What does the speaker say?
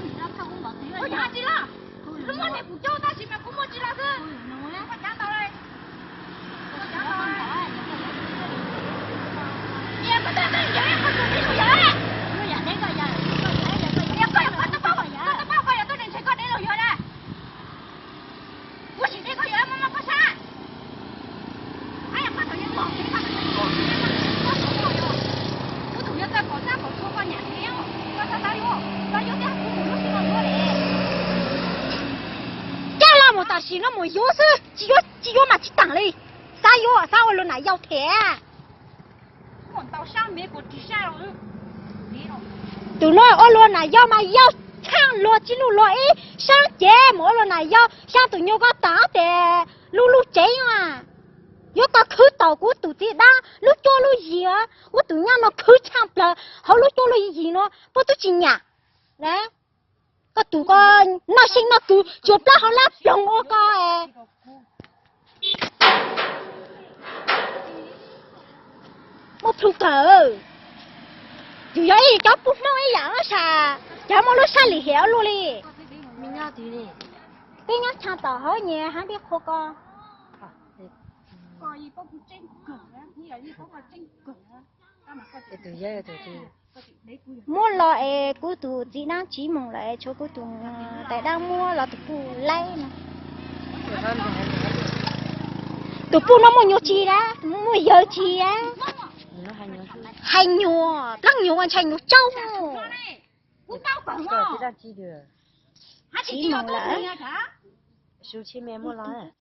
你那怕我没事。我讲起了，怎么你不叫他前面不摸起了是？我讲到嘞，我讲到嘞。你不得跟人不是你说呀？我呀那个呀，你个呀，我都包呀，都能吃个那种药嘞。我现在个药妈妈不杀。哎呀，我头先老给他们说，我说过哟，我头先在跑山跑车跑2天哦，我啥啥哟，我有点苦，我心里多嘞。那么大事，那么有事，只有嘛去当嘞，啥我来要钱。我到上面不底下了，都那我罗来要嘛要唱罗记录罗哎，上节目罗来要，像都有个打的，路这样啊，有个口道过肚子大，路做路热，我都让那口唱不了，好路做路热咯，不都惊呀，来。个肚个那些那肚就不好啦，用我个哎。我扑狗，就要一家不弄一样啥，要么路山里还路哩。明天对嘞。给人唱到好年还别哭个。个一包不真狗啊，你要一包个真狗啊，干嘛个？对呀，对。mua lọ cú tụ chỉ đang chỉ mong lại cho cú tụ tại đang mua là tụ phụ lấy nè tụ phụ nó mua nhiều chi đó mua nhiều chi á hành nhiều lăng nhiều anh hành nhiều trâu chỉ mong lại số 前面没来。